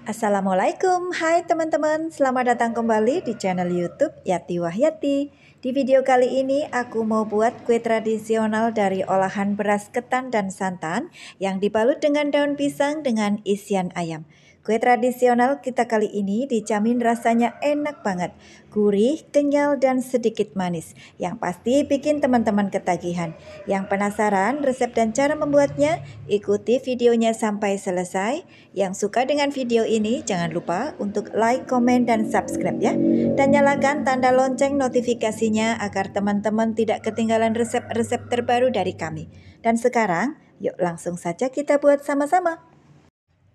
Assalamualaikum, hai teman-teman, selamat datang kembali di channel YouTube Yati Wahyati. Di video kali ini aku mau buat kue tradisional dari olahan beras ketan dan santan yang dibalut dengan daun pisang dengan isian ayam. Kue tradisional kita kali ini dijamin rasanya enak banget, gurih, kenyal, dan sedikit manis. Yang pasti bikin teman-teman ketagihan. Yang penasaran resep dan cara membuatnya? Ikuti videonya sampai selesai. Yang suka dengan video ini jangan lupa untuk like, komen, dan subscribe ya. Dan nyalakan tanda lonceng notifikasinya agar teman-teman tidak ketinggalan resep-resep terbaru dari kami. Dan sekarang, yuk langsung saja kita buat sama-sama.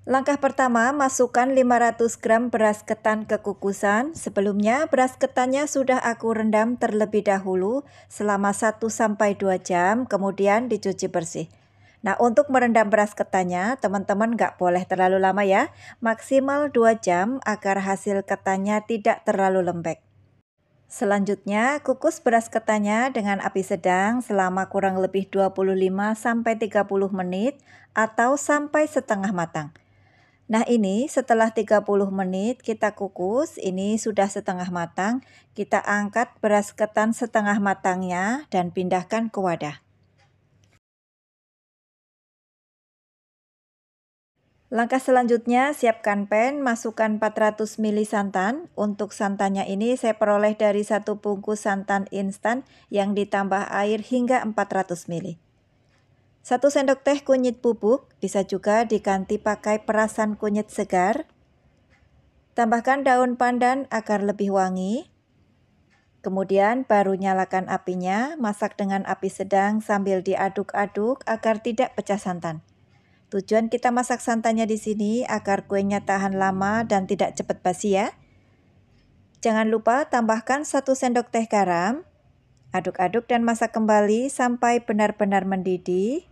Langkah pertama, masukkan 500 gram beras ketan ke kukusan. Sebelumnya, beras ketannya sudah aku rendam terlebih dahulu selama 1-2 jam, kemudian dicuci bersih. Nah, untuk merendam beras ketannya, teman-teman nggak boleh terlalu lama ya, maksimal 2 jam agar hasil ketannya tidak terlalu lembek. Selanjutnya, kukus beras ketannya dengan api sedang selama kurang lebih 25-30 menit atau sampai setengah matang. Nah ini setelah 30 menit kita kukus, ini sudah setengah matang. Kita angkat beras ketan setengah matangnya dan pindahkan ke wadah. Langkah selanjutnya, siapkan pan, masukkan 400 ml santan. Untuk santannya ini saya peroleh dari 1 bungkus santan instan yang ditambah air hingga 400 ml. 1 sendok teh kunyit bubuk, bisa juga diganti pakai perasan kunyit segar. Tambahkan daun pandan agar lebih wangi. Kemudian baru nyalakan apinya, masak dengan api sedang sambil diaduk-aduk agar tidak pecah santan. Tujuan kita masak santannya di sini agar kuenya tahan lama dan tidak cepat basi ya. Jangan lupa tambahkan 1 sendok teh garam. Aduk-aduk dan masak kembali sampai benar-benar mendidih.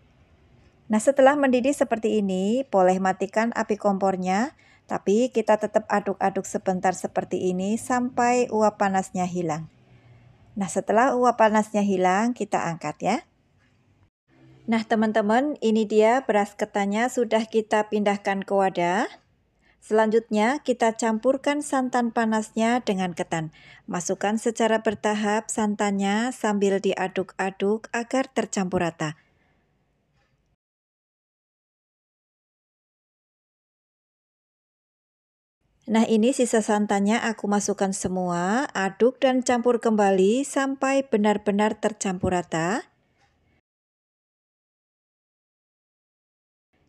Nah, setelah mendidih seperti ini, boleh matikan api kompornya, tapi kita tetap aduk-aduk sebentar seperti ini sampai uap panasnya hilang. Nah, setelah uap panasnya hilang, kita angkat ya. Nah, teman-teman, ini dia beras ketannya sudah kita pindahkan ke wadah. Selanjutnya, kita campurkan santan panasnya dengan ketan. Masukkan secara bertahap santannya sambil diaduk-aduk agar tercampur rata. Nah ini sisa santannya aku masukkan semua, aduk dan campur kembali sampai benar-benar tercampur rata.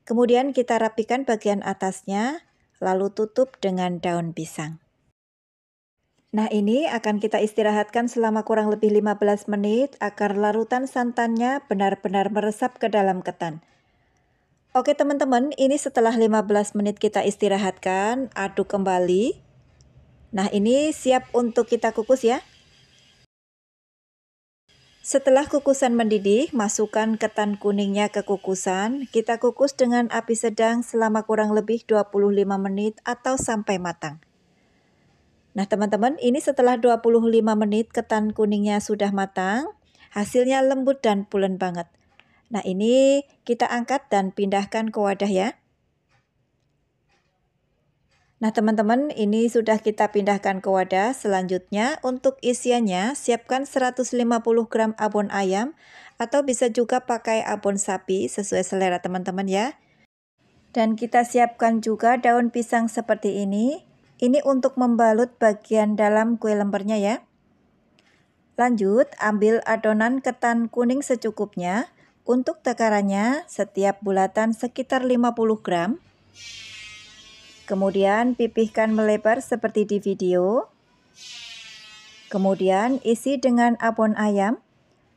Kemudian kita rapikan bagian atasnya, lalu tutup dengan daun pisang. Nah ini akan kita istirahatkan selama kurang lebih 15 menit agar larutan santannya benar-benar meresap ke dalam ketan. Oke teman-teman, ini setelah 15 menit kita istirahatkan, aduk kembali. Nah ini siap untuk kita kukus ya. Setelah kukusan mendidih, masukkan ketan kuningnya ke kukusan. Kita kukus dengan api sedang selama kurang lebih 25 menit atau sampai matang. Nah teman-teman, ini setelah 25 menit ketan kuningnya sudah matang. Hasilnya lembut dan pulen banget. Nah ini kita angkat dan pindahkan ke wadah ya. Nah teman-teman, ini sudah kita pindahkan ke wadah. Selanjutnya untuk isiannya siapkan 150 gram abon ayam atau bisa juga pakai abon sapi sesuai selera teman-teman ya. Dan kita siapkan juga daun pisang seperti ini. Ini untuk membalut bagian dalam kue lempernya ya. Lanjut, ambil adonan ketan kuning secukupnya. Untuk takarannya setiap bulatan sekitar 50 gram. Kemudian pipihkan melebar seperti di video. Kemudian isi dengan abon ayam.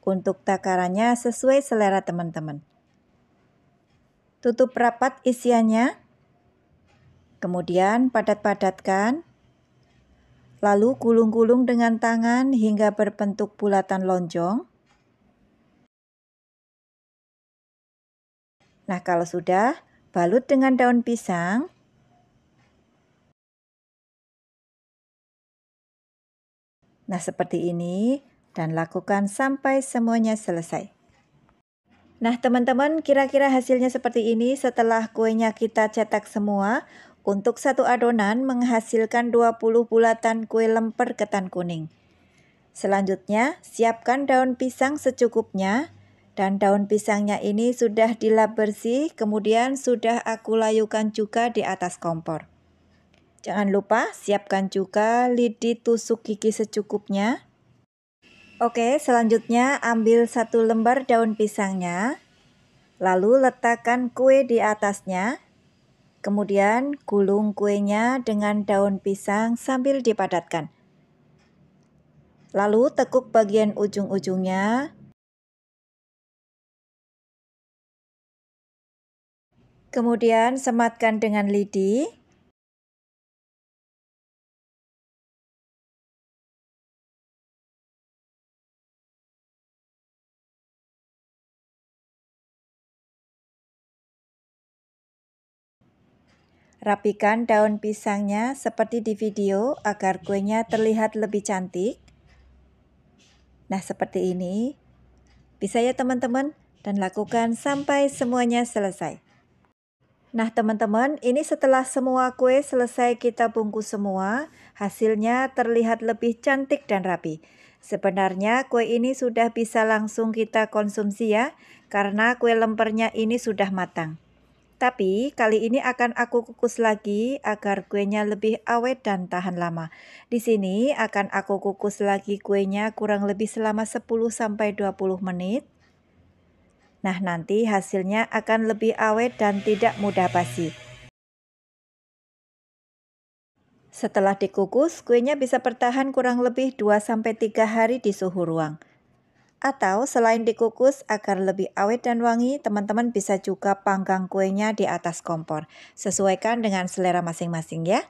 Untuk takarannya sesuai selera teman-teman. Tutup rapat isiannya. Kemudian padat-padatkan. Lalu gulung-gulung dengan tangan hingga berbentuk bulatan lonjong. Nah, kalau sudah, balut dengan daun pisang. Nah, seperti ini, dan lakukan sampai semuanya selesai. Nah, teman-teman, kira-kira hasilnya seperti ini setelah kuenya kita cetak semua. Untuk satu adonan menghasilkan 20 bulatan kue lemper ketan kuning. Selanjutnya, siapkan daun pisang secukupnya. Dan daun pisangnya ini sudah dilap bersih, kemudian sudah aku layukan juga di atas kompor. Jangan lupa siapkan juga lidi tusuk gigi secukupnya. Oke, selanjutnya ambil 1 lembar daun pisangnya, lalu letakkan kue di atasnya. Kemudian gulung kuenya dengan daun pisang sambil dipadatkan. Lalu tekuk bagian ujung-ujungnya. Kemudian sematkan dengan lidi. Rapikan daun pisangnya seperti di video agar kuenya terlihat lebih cantik. Nah, seperti ini. Bisa ya teman-teman, dan lakukan sampai semuanya selesai. Nah teman-teman, ini setelah semua kue selesai kita bungkus semua, hasilnya terlihat lebih cantik dan rapi. Sebenarnya kue ini sudah bisa langsung kita konsumsi ya, karena kue lempernya ini sudah matang. Tapi kali ini akan aku kukus lagi agar kuenya lebih awet dan tahan lama. Di sini akan aku kukus lagi kuenya kurang lebih selama 10-20 menit. Nah, nanti hasilnya akan lebih awet dan tidak mudah basi. Setelah dikukus, kuenya bisa bertahan kurang lebih 2-3 hari di suhu ruang. Atau selain dikukus agar lebih awet dan wangi, teman-teman bisa juga panggang kuenya di atas kompor. Sesuaikan dengan selera masing-masing ya.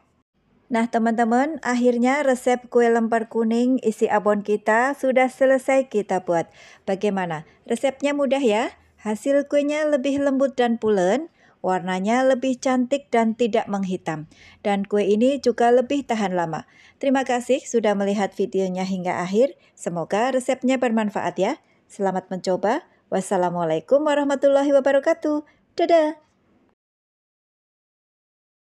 Nah teman-teman, akhirnya resep kue lemper kuning isi abon kita sudah selesai kita buat. Bagaimana? Resepnya mudah ya? Hasil kuenya lebih lembut dan pulen, warnanya lebih cantik dan tidak menghitam. Dan kue ini juga lebih tahan lama. Terima kasih sudah melihat videonya hingga akhir. Semoga resepnya bermanfaat ya. Selamat mencoba. Wassalamualaikum warahmatullahi wabarakatuh. Dadah!